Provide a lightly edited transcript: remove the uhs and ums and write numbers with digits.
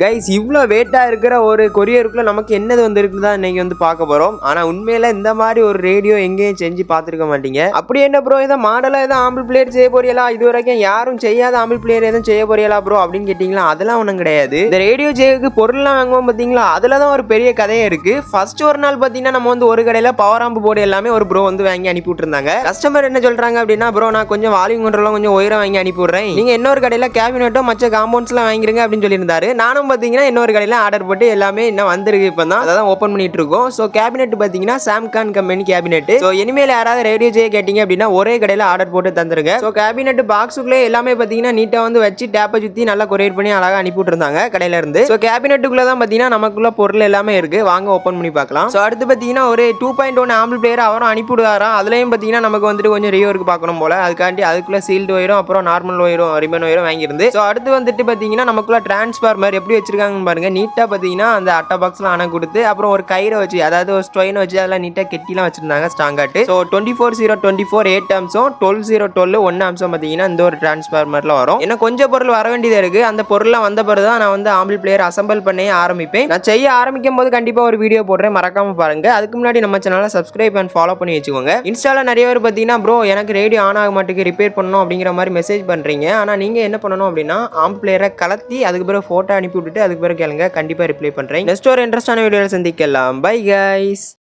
Guys இவ்வளோ வெயிட்டாக இருக்கிற ஒரு கொரியருக்குள்ள நமக்கு என்னது வந்துருக்கு தான் இன்னைக்கு வந்து பார்க்க போகிறோம். ஆனால் உண்மையில இந்த மாதிரி ஒரு ரேடியோ எங்கேயும் செஞ்சு பார்த்துருக்க மாட்டீங்க. அப்படி என்ன ப்ரோ இதை மாடலாக எதுவும் ஆம்பிள் பிளேயர் செய்ய போறீங்களா, இது வரைக்கும் யாரும் செய்யாத ஆம்பிள் பிளேயர் எதுவும் செய்ய போறீங்களா ப்ரோ அப்படின்னு கேட்டிங்களா, அதெல்லாம் ஒன்றும் கிடையாது. இந்த ரேடியோ ஜேக்கு பொருள்லாம் வாங்குவோம் பார்த்தீங்களா, அதில் தான் ஒரு பெரிய கதையே இருக்கு. ஃபர்ஸ்ட் ஒரு நாள் பார்த்தீங்கன்னா நம்ம வந்து ஒரு கடையில் பவர் ஆம்பு போர்டு எல்லாமே ஒரு ப்ரோ வந்து வாங்கி அனுப்பி விட்டுருந்தாங்க. கஸ்டமர் என்ன சொல்றாங்க அப்படின்னா, ப்ரோ நான் கொஞ்சம் வால்யூம் கண்ட்ரோலாம் கொஞ்சம் உயரம் வாங்கி அனுப்பி விடுறேன், நீங்க இன்னொரு கடையில் கேபினெட்டோ மற்ற காம்பவுண்ட்ஸ்லாம் வாங்கிருங்க அப்படின்னு சொல்லியிருந்தாரு. நானும் பார்த்தீங்கன்னா இன்னொரு கடையில் ஆர்டர் போட்டு எல்லாமே இன்னும் வந்திருக்கு. இப்போ தான் அதான் ஓப்பன் பண்ணிட்டு இருக்கோம். ஸோ கேபினெட் பார்த்தீங்கன்னா சாம்கான் கம்பெனி கேபினெட். ஸோ இனிமேல் யாராவது ரேடியோ ஜே கேட்டிங்க அப்படின்னா ஒரே கடையில் ஆர்டர் போட்டு தந்துருங்க. ஸோ கேபினெட் பாக்ஸுக்குள்ளே எல்லாமே பார்த்தீங்கன்னா நீட்டாக வந்து வச்சு டேப்பை சுற்றி நல்லா கொரியர் பண்ணி அழகாக அனுப்பி விட்டுருந்தாங்க கடையில இருந்து. ஸோ கேபினெட்டுக்குள்ளே தான் பார்த்தீங்கன்னா நமக்குள்ள பொருள் எல்லாமே இருக்கு. வாங்க ஓப்பன் பண்ணி பார்க்கலாம். ஸோ அடுத்து பார்த்தீங்கன்னா ஒரு 2.1 ஆம்பிள் பிளேயர் அவரும் அனுப்பி விடுவாராம். அதுலேயும் பார்த்தீங்கன்னா நமக்கு வந்துட்டு கொஞ்சம் ரியோருக்கு பார்க்கணும் போல, அதுக்காண்டி அதுக்குள்ள சீல்டு ஒயரும் அப்புறம் நார்மல் ஒயரும் ரிபன் ஒயரும் வாங்கியிருந்து. ஸோ அடுத்து வந்துட்டு பார்த்தீங்கன்னா நமக்குள்ள டிரான்ஸ்ஃபார்மர் எப்படி வச்சிருக்காங்கன்னு பாருங்க. நீட்டா பார்த்தீங்கன்னா அந்த அட்டை பாக்ஸ்லாம் அணை கொடுத்து அப்புறம் ஒரு கயிறை வச்சு, அதாவது ஒரு ஸ்ட்ரெயின் வச்சு அதெல்லாம் நீட்டாக கெட்டிலாம் வச்சிருந்தாங்க ஸ்ட்ராங்காட்டு. ஸோ 24/024 8 அம்சம் 12/012 1 அம்சம் பார்த்தீங்கன்னா இந்த ஒரு டிரான்ஸ்ஃபார்மர்ல வரும். ஏன்னா கொஞ்சம் பொருள் வர வேண்டியது இருக்கு. அந்த பொருள்லாம் வந்த பிறகு தான் நான் வந்து ஆம்பிள் பிளேயர் அசம்பிள் பண்ணி ஆரம்பிப்பேன். நான் செய்ய ஆரம்பிக்கும் போது கண்டிப்பாக ஒரு வீடியோ போடுறேன், மறக்காம பாருங்க. அதுக்கு முன்னாடி நம்ம சேனலை சப்ஸ்கிரைப் அண்ட் ஃபாலோ பண்ணி வச்சுக்கோங்க. இன்ஸ்டால நிறைய பேர் பார்த்தீங்கன்னா ப்ரோ எனக்கு ரேடியோ ஆன் ஆக மாட்டேங்குது, ரிப்பேர் பண்ணணும் அப்படிங்கிற மாதிரி மெசேஜ் பண்றீங்க. ஆனால் நீங்க என்ன பண்ணணும் அப்படின்னா ஆம்பிள் பிளேயரை கலத்தி அதுக்கு பிறகு போட்டோ அனுப்பி விட்டுட்டு அதுக்கு பிறகு கேளுங்க, கண்டிப்பாக ரிப்ளை பண்றேன். நெக்ஸ்ட் ஒரு இன்ட்ரெஸ்டான வீடியோவில் சந்திக்கலாம். Bye guys.